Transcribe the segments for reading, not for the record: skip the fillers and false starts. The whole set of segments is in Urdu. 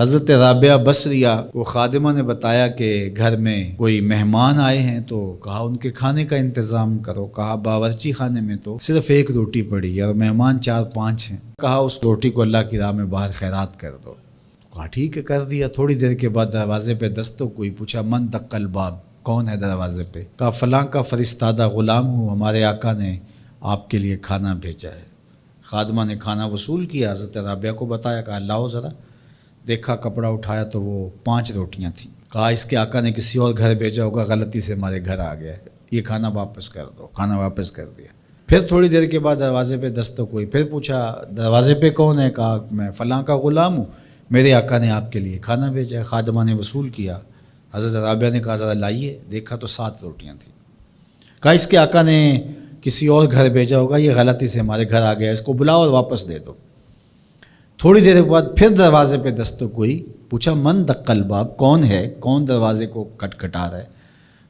حضرت رابعہ بصریہ کو خادمہ نے بتایا کہ گھر میں کوئی مہمان آئے ہیں، تو کہا ان کے کھانے کا انتظام کرو۔ کہا باورچی خانے میں تو صرف ایک روٹی پڑی ہے اور مہمان 4-5 ہیں، کہا اس روٹی کو اللہ کی راہ میں باہر خیرات کر دو۔ کہا ٹھیک ہے، کر دیا۔ تھوڑی دیر کے بعد دروازے پہ دستک ہوئی، پوچھا من دق الباب، کون ہے دروازے پہ؟ کہا فلاں کا فرستادہ غلام ہوں، ہمارے آقا نے آپ کے لیے کھانا بھیجا ہے۔ خادمہ نے کھانا وصول کیا، حضرت رابعہ کو بتایا، کہا لاؤ ذرا۔ دیکھا، کپڑا اٹھایا تو وہ 5 روٹیاں تھیں۔ کہا اس کے آقا نے کسی اور گھر بھیجا ہوگا، غلطی سے ہمارے گھر آ گیا ہے، یہ کھانا واپس کر دو۔ کھانا واپس کر دیا۔ پھر تھوڑی دیر کے بعد دروازے پہ دستک ہوئی، پھر پوچھا دروازے پہ کون ہے؟ کہا میں فلاں کا غلام ہوں، میرے آقا نے آپ کے لیے کھانا بھیجا ہے۔ خادمہ نے وصول کیا، حضرت رابعہ نے کہا ذرا لائیے، دیکھا تو 7 روٹیاں تھیں۔ کہا اس کے آقا نے کسی اور گھر بھیجا ہوگا، یہ غلطی سے ہمارے گھر آ گیا، اس کو بلاؤ اور واپس دے دو۔ تھوڑی دیر کے بعد پھر دروازے پہ دستک ہوئی، پوچھا من دق الباب، کون ہے، کون دروازے کو کھٹکھٹا رہا ہے؟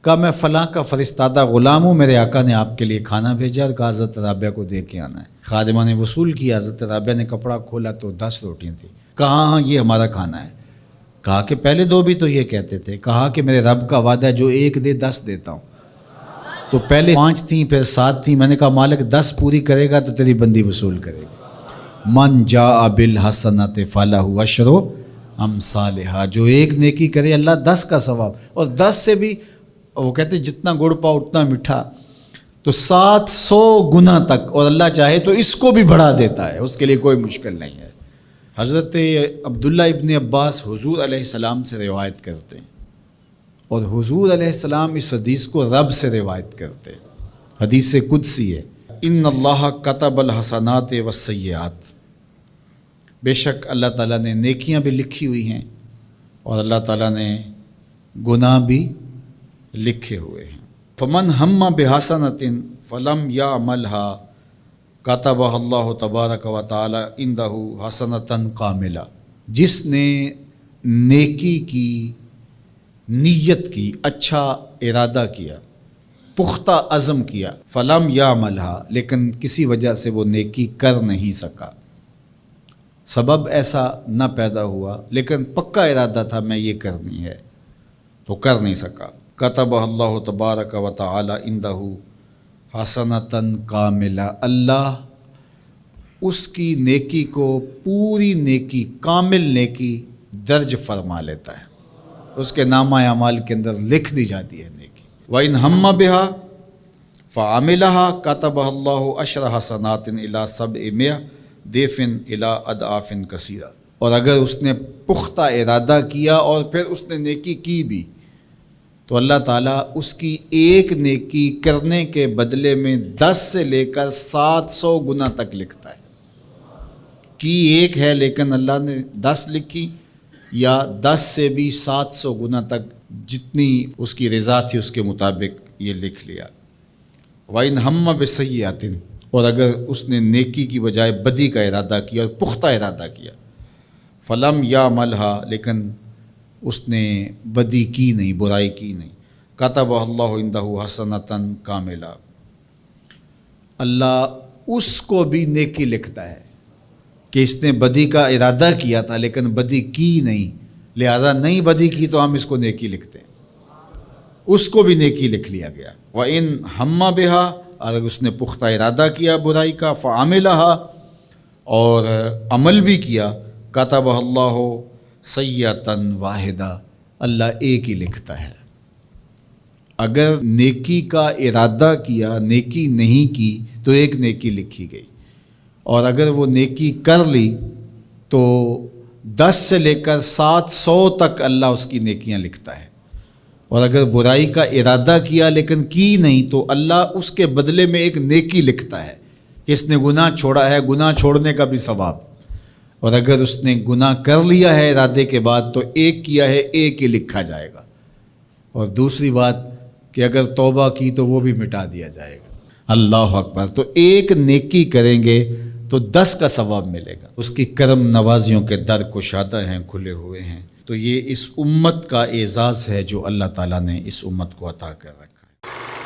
کہا میں فلاں کا فرستادہ غلام ہوں، میرے آقا نے آپ کے لیے کھانا بھیجا اور کہا حضرت رابعہ کو دے کے آنا ہے۔ خادمہ نے وصول کیا، حضرت رابعہ نے کپڑا کھولا تو 10 روٹیاں تھیں۔ کہا ہاں یہ ہمارا کھانا ہے۔ کہا کہ پہلے 2 بھی تو یہ کہتے تھے۔ کہا کہ میرے رب کا وعدہ ہے جو 1 دے 10 دیتا ہوں۔ تو پہلے 5 تھیں، پھر 7 تھیں۔ میں نے کہا مالک 10 پوری کرے گا تو تیری بندی وصول کرے گا۔ من جاء بالحسنۃ فلہ عشر امثالھا، جو 1 نیکی کرے اللہ 10 کا ثواب، اور 10 سے بھی وہ کہتے جتنا گڑ پاؤ اتنا میٹھا، تو 700 گنا تک، اور اللہ چاہے تو اس کو بھی بڑھا دیتا ہے، اس کے لیے کوئی مشکل نہیں ہے۔ حضرت عبداللہ ابن عباس حضور علیہ السلام سے روایت کرتے ہیں، اور حضور علیہ السلام اس حدیث کو رب سے روایت کرتے ہیں۔ حدیث قدسی ہے، ان اللہ کتب الحسنات والسیئات، بے شک اللہ تعالیٰ نے نیکیاں بھی لکھی ہوئی ہیں اور اللہ تعالیٰ نے گناہ بھی لکھے ہوئے ہیں۔ فمن ہم بحسنۃ فلم یعملھا کتبہ اللہ تبارک و تعالی عندہ حسنۃ کاملہ، جس نے نیکی کی نیت کی، اچھا ارادہ کیا، پختہ عزم کیا، فلم یعملھا، لیکن کسی وجہ سے وہ نیکی کر نہیں سکا، سبب ایسا نہ پیدا ہوا، لیکن پکا ارادہ تھا میں یہ کرنی ہے، تو کر نہیں سکا، کتبہ اللہ تبارک و تعالی عندہ حسنۃ کاملہ، اللہ اس کی نیکی کو پوری نیکی، کامل نیکی درج فرما لیتا ہے، اس کے نامہ اعمال کے اندر لکھ دی جاتی ہے نیکی۔ وَإِنْ ہَمَّ بِهَا فَعَمِلَهَا كَتَبَهَا اللَّهُ عَشْرَ حَسَنَاتٍ إِلَىٰ 700 ضِعْفٍ إِلَىٰ أَضْعَافٍ كَثِيرَةٍ، اور اگر اس نے پختہ ارادہ کیا اور پھر اس نے نیکی کی بھی، تو اللہ تعالیٰ اس کی 1 نیکی کرنے کے بدلے میں 10 سے لے کر 700 گنا تک لکھتا ہے۔ کی 1 ہے لیکن اللہ نے 10 لکھی، یا 10 سے بھی 700 گنا تک، جتنی اس کی رضا تھی اس کے مطابق یہ لکھ لیا۔ وَإِنْ ہَمَّ بِسَیِّئَةٍ، اور اگر اس نے نیکی کی بجائے بدی کا ارادہ کیا اور پختہ ارادہ کیا، فَلَمْ يَعْمَلْهَا، لیکن اس نے بدی کی نہیں، برائی کی نہیں، کتبہ اللہ عندہ حسنۃ کاملہ، اللہ اس کو بھی نیکی لکھتا ہے کہ اس نے بدی کا ارادہ کیا تھا لیکن بدی کی نہیں، لہذا نہیں بدی کی تو ہم اس کو نیکی لکھتے ہیں، اس کو بھی نیکی لکھ لیا گیا۔ وَإِنْ ہَمَّ بِهَا، اگر اس نے پختہ ارادہ کیا برائی کا، فَعَمِلَهَا، اور عمل بھی کیا، کتبہ اللہ سیئۃ واحدہ، اللہ ایک ہی لکھتا ہے۔ اگر نیکی کا ارادہ کیا، نیکی نہیں کی تو 1 نیکی لکھی گئی، اور اگر وہ نیکی کر لی تو 10 سے لے کر 700 تک اللہ اس کی نیکیاں لکھتا ہے، اور اگر برائی کا ارادہ کیا لیکن کی نہیں تو اللہ اس کے بدلے میں 1 نیکی لکھتا ہے کہ اس نے گناہ چھوڑا ہے، گناہ چھوڑنے کا بھی ثواب، اور اگر اس نے گناہ کر لیا ہے ارادے کے بعد تو 1 کیا ہے 1 ہی لکھا جائے گا، اور دوسری بات کہ اگر توبہ کی تو وہ بھی مٹا دیا جائے گا۔ اللہ اکبر۔ تو 1 نیکی کریں گے تو 10 کا ثواب ملے گا، اس کی کرم نوازیوں کے در کشادہ ہیں، کھلے ہوئے ہیں۔ تو یہ اس امت کا اعزاز ہے جو اللہ تعالیٰ نے اس امت کو عطا کر رکھا ہے۔